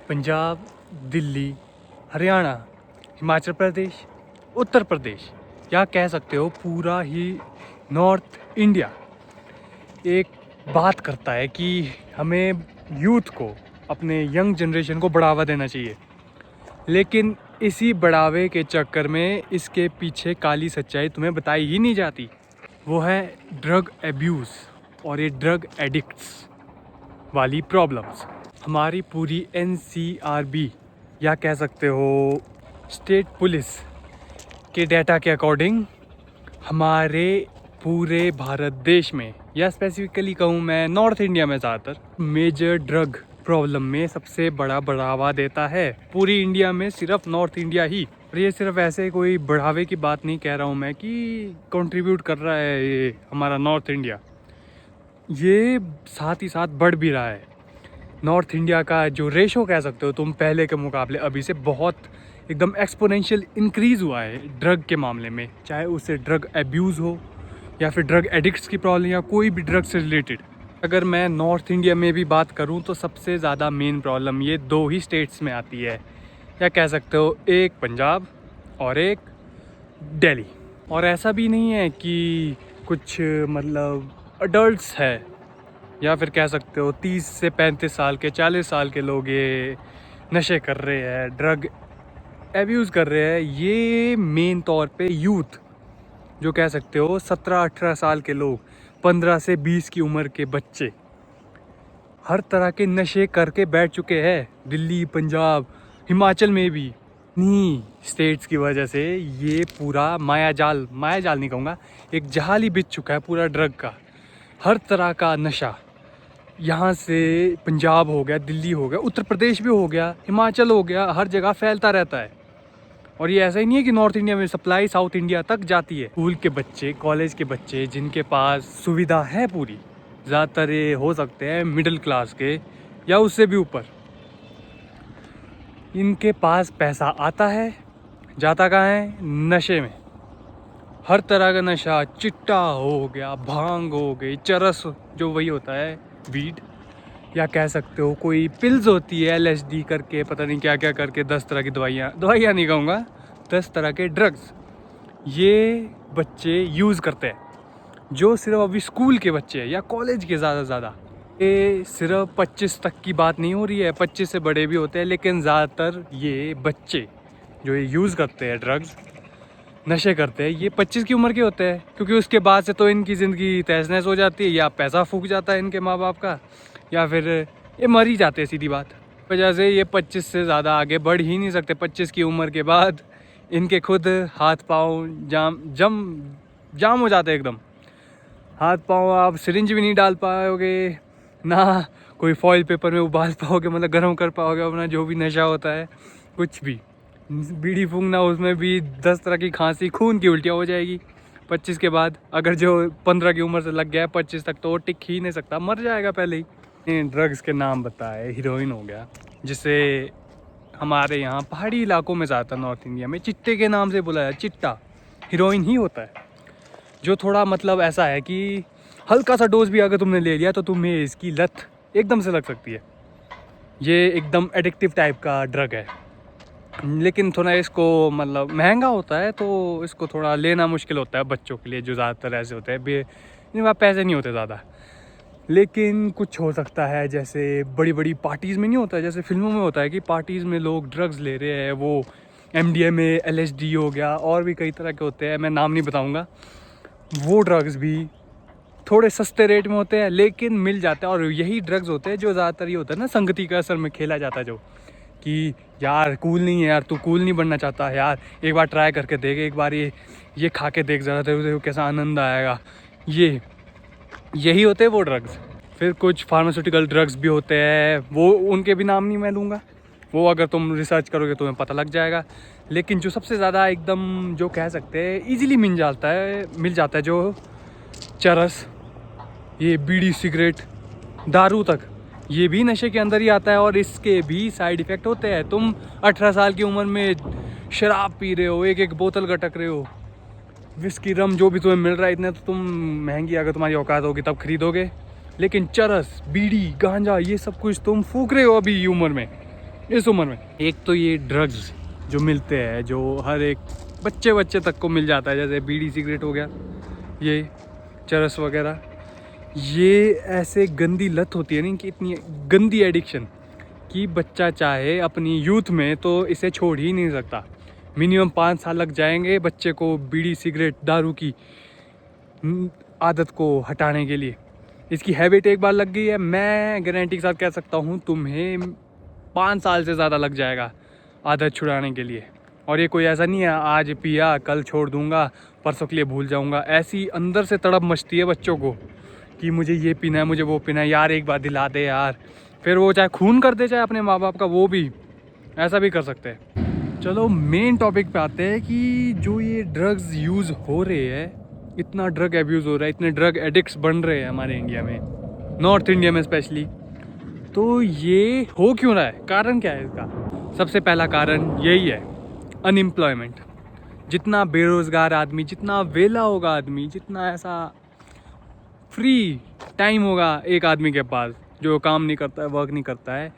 पंजाब, दिल्ली, हरियाणा, हिमाचल प्रदेश, उत्तर प्रदेश या कह सकते हो पूरा ही नॉर्थ इंडिया एक बात करता है कि हमें यूथ को, अपने यंग जनरेशन को बढ़ावा देना चाहिए। लेकिन इसी बढ़ावे के चक्कर में इसके पीछे काली सच्चाई तुम्हें बताई ही नहीं जाती। वो है ड्रग एब्यूज़ और ये ड्रग एडिक्ट्स वाली प्रॉब्लम्स। हमारी पूरी NCRB या कह सकते हो स्टेट पुलिस के डाटा के अकॉर्डिंग हमारे पूरे भारत देश में या स्पेसिफिकली कहूँ मैं नॉर्थ इंडिया में ज़्यादातर मेजर ड्रग प्रॉब्लम में सबसे बड़ा बढ़ावा देता है। पूरी इंडिया में सिर्फ नॉर्थ इंडिया ही। और ये सिर्फ ऐसे कोई बढ़ावे की बात नहीं कह रहा हूँ मैं कि कंट्रीब्यूट कर रहा है ये हमारा नॉर्थ इंडिया, ये साथ ही साथ बढ़ भी रहा है। नॉर्थ इंडिया का जो रेशो कह सकते हो तुम पहले के मुकाबले अभी से बहुत एकदम एक्सपोनेंशियल इंक्रीज़ हुआ है ड्रग के मामले में, चाहे उससे ड्रग एब्यूज़ हो या फिर ड्रग एडिक्ट्स की प्रॉब्लम या कोई भी ड्रग से रिलेटेड। अगर मैं नॉर्थ इंडिया में भी बात करूं तो सबसे ज़्यादा मेन प्रॉब्लम ये दो ही स्टेट्स में आती है, या कह सकते हो एक पंजाब और एक दिल्ली। और ऐसा भी नहीं है कि कुछ मतलब अडल्ट्स है या फिर कह सकते हो 30 से 35 साल के 40 साल के लोग ये नशे कर रहे हैं, ड्रग एब्यूज़ कर रहे हैं। ये मेन तौर पे यूथ जो कह सकते हो 17-18 साल के लोग, 15 से 20 की उम्र के बच्चे हर तरह के नशे करके बैठ चुके हैं। दिल्ली, पंजाब, हिमाचल में भी नहीं स्टेट्स की वजह से ये पूरा मायाजाल नहीं कहूँगा, एक जाल ही बिछ चुका है पूरा ड्रग का। हर तरह का नशा यहाँ से पंजाब हो गया, दिल्ली हो गया, उत्तर प्रदेश भी हो गया, हिमाचल हो गया, हर जगह फैलता रहता है। और ये ऐसा ही नहीं है कि नॉर्थ इंडिया में सप्लाई साउथ इंडिया तक जाती है। स्कूल के बच्चे, कॉलेज के बच्चे जिनके पास सुविधा है पूरी, ज़्यादातर ये हो सकते हैं मिडिल क्लास के या उससे भी ऊपर, इनके पास पैसा आता है, जाता कहाँ है? नशे में। हर तरह का नशा, चिट्टा हो गया, भांग हो गई, चरस जो वही होता है वीड, या कह सकते हो कोई पिल्स होती है LSD करके, पता नहीं क्या क्या करके, 10 तरह की दवाइयाँ नहीं कहूँगा, 10 तरह के ड्रग्स ये बच्चे यूज़ करते हैं। जो सिर्फ अभी स्कूल के बच्चे हैं या कॉलेज के ज़्यादा ये सिर्फ 25 तक की बात नहीं हो रही है, 25 से बड़े भी होते हैं, लेकिन ज़्यादातर ये बच्चे जो ये यूज़ करते हैं ड्रग्स, नशे करते हैं, ये 25 की उम्र के होते हैं। क्योंकि उसके बाद से तो इनकी ज़िंदगी तहस नहस हो जाती है, या पैसा फूक जाता है इनके माँ बाप का, या फिर ये मर ही जाते हैं सीधी बात। वजह से ये 25 से ज़्यादा आगे बढ़ ही नहीं सकते। 25 की उम्र के बाद इनके खुद हाथ पाँव जाम हो जाते हैं एकदम। हाथ पाँव आप सिरिंज भी नहीं डाल पाओगे, ना कोई फॉइल पेपर में उबाल पाओगे, मतलब गर्म कर पाओगे अपना जो भी नशा होता है, कुछ भी। बीड़ी फूंकना, उसमें भी 10 तरह की खांसी, खून की उल्टियाँ हो जाएगी 25 के बाद। अगर जो 15 की उम्र से लग गया है 25 तक तो वो टिक ही नहीं सकता, मर जाएगा पहले ही। ड्रग्स के नाम बताए, हीरोइन हो गया, जिसे हमारे यहाँ पहाड़ी इलाकों में ज़्यादातर नॉर्थ इंडिया में चिट्टे के नाम से बुलाया। चिट्टा हीरोइन ही होता है, जो थोड़ा मतलब ऐसा है कि हल्का सा डोज भी अगर तुमने ले लिया तो तुम्हें इसकी लत एकदम से लग सकती है। ये एकदम एडिक्टिव टाइप का ड्रग है, लेकिन थोड़ा इसको मतलब महंगा होता है, तो इसको थोड़ा लेना मुश्किल होता है बच्चों के लिए, जो ज़्यादातर ऐसे होते हैं इनके पास पैसे नहीं होते ज़्यादा। लेकिन कुछ हो सकता है जैसे बड़ी बड़ी पार्टीज़ में नहीं होता है, जैसे फिल्मों में होता है कि पार्टीज़ में लोग ड्रग्स ले रहे हैं, वो MDMA, LSD हो गया, और भी कई तरह के होते हैं, मैं नाम नहीं बताऊँगा। वो ड्रग्स भी थोड़े सस्ते रेट में होते हैं लेकिन मिल जाता है। और यही ड्रग्स होते हैं जो ज़्यादातर ये होता है ना, संगति का असर में खेला जाता है, जो कि यार कूल नहीं है, यार तू कूल नहीं बनना चाहता यार, एक बार ट्राई करके देख, एक बार ये खा के देख ज़रा, तेरे कैसा आनंद आएगा। यही होते हैं वो ड्रग्स। फिर कुछ फार्मास्यूटिकल ड्रग्स भी होते हैं, वो उनके भी नाम नहीं मैं लूँगा, वो अगर तुम रिसर्च करोगे तुम्हें पता लग जाएगा। लेकिन जो सबसे ज़्यादा एकदम जो कह सकते हैं ईजिली मिल जाता है जो चरस, ये बीड़ी, सिगरेट, दारू तक, ये भी नशे के अंदर ही आता है। और इसके भी साइड इफ़ेक्ट होते हैं। तुम 18 साल की उम्र में शराब पी रहे हो, एक बोतल गटक रहे हो, विस्की, रम, जो भी तुम्हें मिल रहा है, इतने तो तुम महंगी अगर तुम्हारी औकात होगी तब खरीदोगे। लेकिन चरस, बीड़ी, गांजा, ये सब कुछ तुम फूक रहे हो अभी उम्र में, इस उम्र में। एक तो ये ड्रग्स जो मिलते हैं, जो हर एक बच्चे तक को मिल जाता है, जैसे बीड़ी सिगरेट हो गया, ये चरस वगैरह, ये ऐसे गंदी लत होती है ना कि इतनी गंदी एडिक्शन कि बच्चा चाहे अपनी यूथ में तो इसे छोड़ ही नहीं सकता। मिनिमम 5 साल लग जाएंगे बच्चे को बीड़ी सिगरेट दारू की आदत को हटाने के लिए। इसकी हैबिट एक बार लग गई है, मैं गारंटी के साथ कह सकता हूँ तुम्हें 5 साल से ज़्यादा लग जाएगा आदत छुड़ाने के लिए। और ये कोई ऐसा नहीं है आज पिया कल छोड़ दूंगा परसों के लिए भूल जाऊंगा। ऐसी अंदर से तड़प मचती है बच्चों को कि मुझे ये पीना है, मुझे वो पीना है, यार एक बार दिला दे यार। फिर वो चाहे खून कर दे चाहे अपने माँ बाप का, वो भी ऐसा भी कर सकते हैं। चलो मेन टॉपिक पे आते हैं कि जो ये ड्रग्स यूज़ हो रहे हैं, इतना ड्रग एब्यूज़ हो रहा है, इतने ड्रग एडिक्ट्स बन रहे हैं हमारे इंडिया में, नॉर्थ इंडिया में स्पेशली। तो ये हो क्यों रहा है, कारण क्या है इसका? सबसे पहला कारण यही है, अनएम्प्लॉयमेंट। जितना बेरोज़गार आदमी, जितना वेला होगा आदमी, जितना ऐसा फ्री टाइम होगा एक आदमी के पास जो काम नहीं करता है, वर्क नहीं करता है,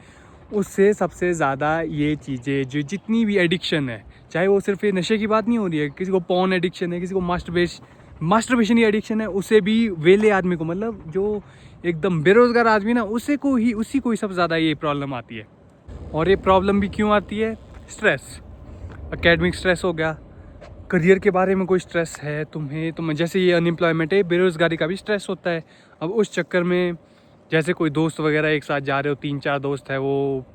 उससे सबसे ज़्यादा ये चीज़ें जो जितनी भी एडिक्शन है, चाहे वो सिर्फ ये नशे की बात नहीं हो रही है, किसी को पॉर्न एडिक्शन है, किसी को मास्टरबेशन की एडिक्शन है, उसे भी वेले आदमी को, मतलब जो एकदम बेरोज़गार आदमी ना, उसी को ही सबसे ज़्यादा ये प्रॉब्लम आती है। और ये प्रॉब्लम भी क्यों आती है? स्ट्रेस, एकेडमिक स्ट्रेस हो गया, करियर के बारे में कोई स्ट्रेस है तुम्हें जैसे ये अनएम्प्लॉयमेंट है, बेरोज़गारी का भी स्ट्रेस होता है। अब उस चक्कर में जैसे कोई दोस्त वगैरह एक साथ जा रहे हो, 3-4 दोस्त है, वो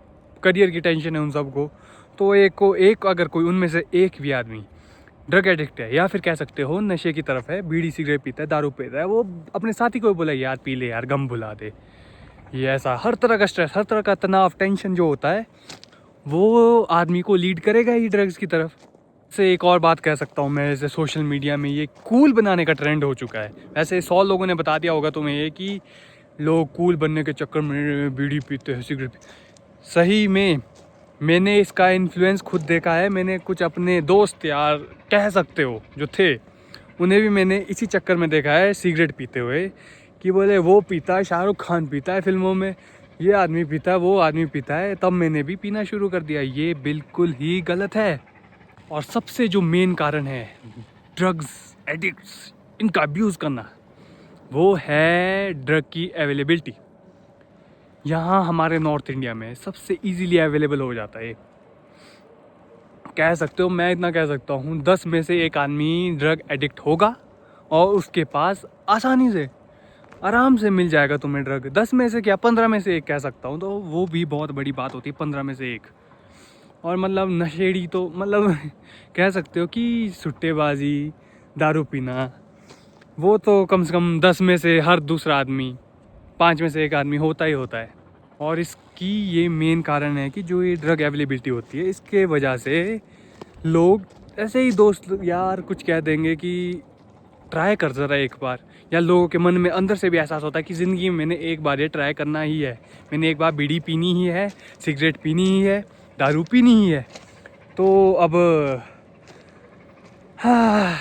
करियर की टेंशन है उन सबको, तो एक अगर कोई उनमें से एक भी आदमी ड्रग एडिक्ट है, या फिर कह सकते हो नशे की तरफ है, बीड़ी सिगरेट पीता है, दारू पीता है, वो अपने साथी को बोला यार पी ले यार, गम भुला दे, ये ऐसा हर तरह का स्ट्रेस, हर तरह का तनाव, टेंशन जो होता है, वो आदमी को लीड करेगा ही ड्रग्स की तरफ। से एक और बात कह सकता हूँ मैं, जैसे सोशल मीडिया में ये कूल बनाने का ट्रेंड हो चुका है। वैसे 100 लोगों ने बता दिया होगा तुम्हें ये कि लोग कूल बनने के चक्कर में बीड़ी पीते हैं, सिगरेट पीते। सही में मैंने इसका इन्फ्लुएंस खुद देखा है। मैंने कुछ अपने दोस्त यार कह सकते हो जो थे, उन्हें भी मैंने इसी चक्कर में देखा है सिगरेट पीते हुए, कि बोले वो पीता है, शाहरुख खान पीता है फिल्मों में, ये आदमी पीता है, वो आदमी पीता है, तब मैंने भी पीना शुरू कर दिया। ये बिल्कुल ही गलत है। और सबसे जो मेन कारण है ड्रग्स एडिक्ट्स इनका अब्यूज़ करना, वो है ड्रग की अवेलेबिलिटी। यहाँ हमारे नॉर्थ इंडिया में सबसे इजीली अवेलेबल हो जाता है। कह सकते हो, मैं इतना कह सकता हूँ, 10 में से एक आदमी ड्रग एडिक्ट होगा और उसके पास आसानी से आराम से मिल जाएगा तुम्हें ड्रग। 10 में से क्या, 15 में से एक कह सकता हूँ, तो वो भी बहुत बड़ी बात होती है, 15 में से एक। और मतलब नशेड़ी तो मतलब कह सकते हो कि सुट्टेबाजी, दारू पीना, वो तो कम से कम 10 में से हर दूसरा आदमी, 5 में से एक आदमी होता ही होता है। और इसकी ये मेन कारण है कि जो ये ड्रग अवेलेबिलिटी होती है, इसके वजह से लोग ऐसे ही दोस्त यार कुछ कह देंगे कि ट्राई कर ज़रा एक बार, या लोगों के मन में अंदर से भी एहसास होता है कि ज़िंदगी में मैंने एक बार ये ट्राई करना ही है, मैंने एक बार बीड़ी पीनी ही है, सिगरेट पीनी ही है, दारू पीनी ही है। तो अब हाँ,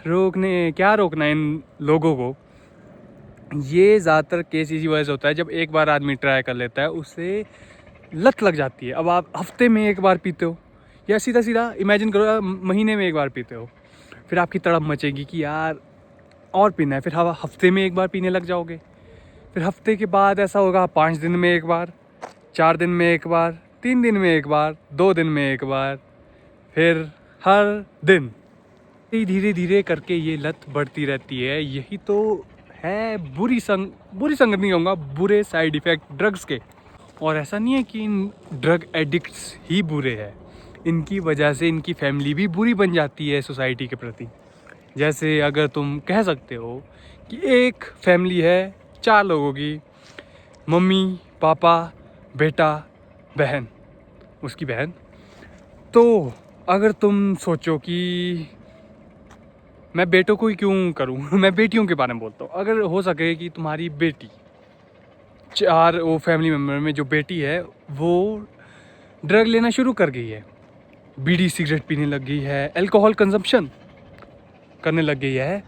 क्या रोकना इन लोगों को? ये ज़्यादातर केस इसी वजह से होता है, जब एक बार आदमी ट्राई कर लेता है उसे लत लग जाती है। अब आप हफ्ते में एक बार पीते हो, या सीधा सीधा इमेजिन करो महीने में एक बार पीते हो, फिर आपकी तड़प मचेगी कि यार और पीना है, फिर हफ्ते में एक बार पीने लग जाओगे। फिर हफ्ते के बाद ऐसा होगा 5 दिन में एक बार, 4 दिन में एक बार, 3 दिन में एक बार, 2 दिन में एक बार, फिर हर दिन। धीरे धीरे करके ये लत बढ़ती रहती है। यही तो है बुरी संगत नहीं कहूँगा, बुरे साइड इफ़ेक्ट ड्रग्स के। और ऐसा नहीं है कि इन ड्रग एडिक्ट्स ही बुरे हैं, इनकी वजह से इनकी फैमिली भी बुरी बन जाती है सोसाइटी के प्रति। जैसे अगर तुम कह सकते हो कि एक फैमिली है 4 लोगों की, मम्मी पापा बेटा बहन, उसकी बहन। तो अगर तुम सोचो कि मैं बेटों को ही क्यों करूं मैं बेटियों के बारे में बोलता हूँ। अगर हो सके कि तुम्हारी बेटी, 4 वो फैमिली मेम्बर में जो बेटी है वो ड्रग लेना शुरू कर गई है, बीड़ी सिगरेट पीने लग गई है, अल्कोहल कंजम्पशन करने लग गई है,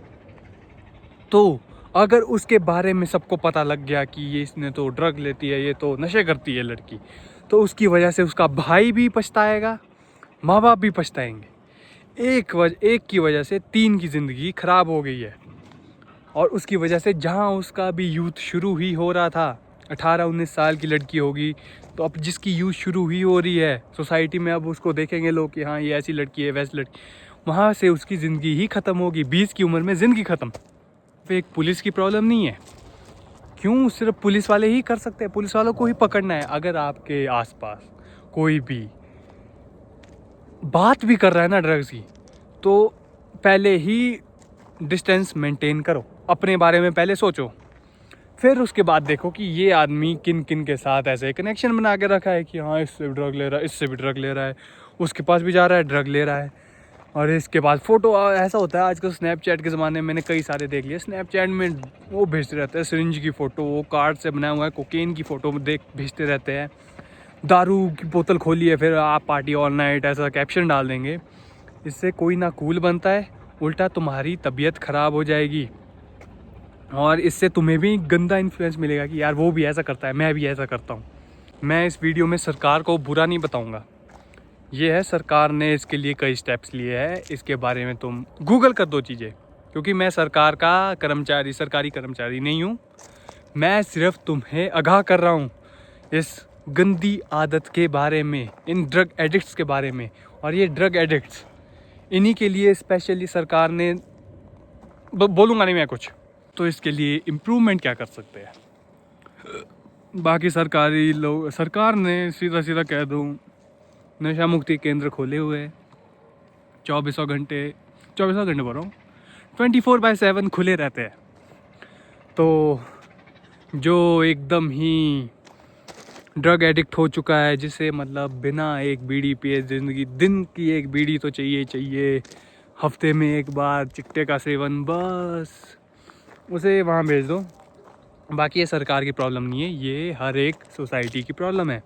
तो अगर उसके बारे में सबको पता लग गया कि ये इसने तो ड्रग लेती है, ये तो नशे करती है लड़की, तो उसकी वजह से उसका भाई भी पछताएगा, माँ बाप भी पछताएंगे। एक की वजह से 3 की ज़िंदगी ख़राब हो गई है। और उसकी वजह से जहाँ उसका भी यूथ शुरू ही हो रहा था, 18-19 साल की लड़की होगी, तो अब जिसकी यूथ शुरू ही हो रही है सोसाइटी में, अब उसको देखेंगे लोग कि हाँ ये ऐसी लड़की है वैसी लड़की, वहाँ से उसकी ज़िंदगी ही ख़त्म होगी। 20 की उम्र में ज़िंदगी ख़त्म। फिर एक पुलिस की प्रॉब्लम नहीं है, क्यों सिर्फ पुलिस वाले ही कर सकते हैं, पुलिस वालों को ही पकड़ना है। अगर आपके आसपास कोई भी बात भी कर रहा है ना ड्रग्स की, तो पहले ही डिस्टेंस मेंटेन करो, अपने बारे में पहले सोचो, फिर उसके बाद देखो कि ये आदमी किन किन के साथ ऐसे कनेक्शन बना के रखा है कि हाँ इससे भी ड्रग ले रहा है, इससे भी ड्रग ले रहा है, उसके पास भी जा रहा है, ड्रग ले रहा है। और इसके बाद फ़ोटो ऐसा होता है आजकल स्नैपचैट के ज़माने में, मैंने कई सारे देख लिए स्नैपचैट में, वो भेजते रहते हैं सिरिंज की फ़ोटो, वो कार्ड से बनाया हुआ है, कोकेन की फ़ोटो भेजते रहते हैं, दारू की बोतल खोली है, फिर आप पार्टी ऑल नाइट ऐसा कैप्शन डाल देंगे। इससे कोई ना कूल बनता है, उल्टा तुम्हारी तबीयत ख़राब हो जाएगी। और इससे तुम्हें भी गंदा इन्फ्लुएंस मिलेगा कि यार वो भी ऐसा करता है, मैं भी ऐसा करता हूँ। मैं इस वीडियो में सरकार को बुरा नहीं बताऊँगा, ये है सरकार ने इसके लिए कई स्टेप्स लिए हैं, इसके बारे में तुम गूगल कर दो चीज़ें, क्योंकि मैं सरकार का कर्मचारी, सरकारी कर्मचारी नहीं हूँ। मैं सिर्फ तुम्हें आगाह कर रहा हूँ इस गंदी आदत के बारे में, इन ड्रग एडिक्ट्स के बारे में। और ये ड्रग एडिक्ट्स, इन्हीं के लिए स्पेशली सरकार ने, बोलूँगा नहीं मैं कुछ, तो इसके लिए इम्प्रूवमेंट क्या कर सकते हैं। बाकी सरकारी लोग, सरकार ने सीधा सीधा कह दूँ, नशा मुक्ति केंद्र खोले हुए हैं, 24 घंटे बोल रहा हूँ, 24/7 खुले रहते हैं। तो जो एकदम ही ड्रग एडिक्ट हो चुका है, जिसे मतलब बिना एक बीड़ी पिए ज़िंदगी, दिन की एक बीड़ी तो चाहिए चाहिए, हफ्ते में एक बार चिट्टे का सेवन, बस उसे वहाँ भेज दो। बाकी ये सरकार की प्रॉब्लम नहीं है, ये हर एक सोसाइटी की प्रॉब्लम है।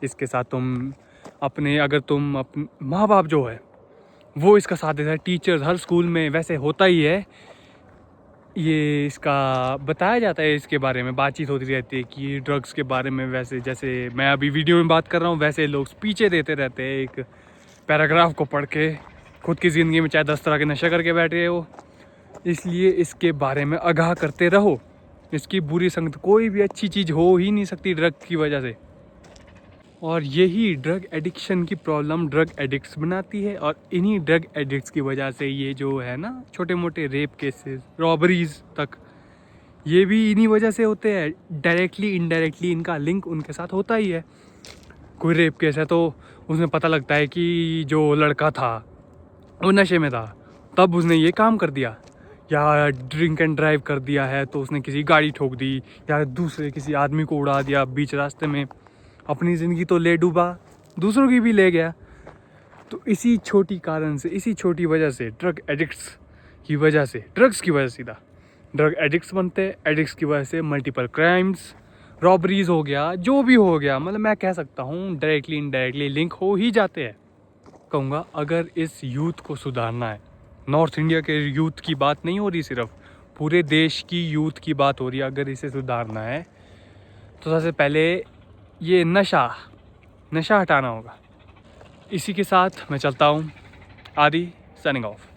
इसके साथ तुम अपने, अगर तुम अपने माँ बाप जो है वो इसका साथ देता है, टीचर्स, हर स्कूल में वैसे होता ही है, ये इसका बताया जाता है, इसके बारे में बातचीत होती रहती है कि ड्रग्स के बारे में, वैसे जैसे मैं अभी वीडियो में बात कर रहा हूँ वैसे लोग स्पीचें देते रहते हैं एक पैराग्राफ को पढ़ के, खुद की ज़िंदगी में चाहे 10 तरह के नशे करके बैठे हो। इसलिए इसके बारे में आगाह करते रहो। इसकी बुरी संगत, कोई भी अच्छी चीज़ हो ही नहीं सकती ड्रग की वजह से। और यही ड्रग एडिक्शन की प्रॉब्लम ड्रग एडिक्ट्स बनाती है, और इन्हीं ड्रग एडिक्ट्स की वजह से ये जो है ना छोटे मोटे रेप केसेस, रॉबरीज तक, ये भी इन्हीं वजह से होते हैं। डायरेक्टली इनडायरेक्टली इनका लिंक उनके साथ होता ही है। कोई रेप केस है तो उसमें पता लगता है कि जो लड़का था वो नशे में था, तब उसने ये काम कर दिया, या ड्रिंक एंड ड्राइव कर दिया है तो उसने किसी गाड़ी ठोक दी, या दूसरे किसी आदमी को उड़ा दिया बीच रास्ते में, अपनी ज़िंदगी तो ले डूबा, दूसरों की भी ले गया। तो इसी छोटी कारण से, इसी छोटी वजह से, ड्रग एडिक्ट्स की वजह से, ड्रग्स की वजह से सीधा ड्रग एडिक्ट्स बनते हैं। एडिक्ट्स की वजह से मल्टीपल क्राइम्स, रॉबरीज हो गया, जो भी हो गया, मतलब मैं कह सकता हूँ डायरेक्टली इनडायरेक्टली लिंक हो ही जाते हैं। कहूँगा अगर इस यूथ को सुधारना है, नॉर्थ इंडिया के यूथ की बात नहीं हो रही, सिर्फ पूरे देश की यूथ की बात हो रही है, अगर इसे सुधारना है तो सबसे पहले ये नशा हटाना होगा। इसी के साथ मैं चलता हूँ। आदि, साइनिंग ऑफ।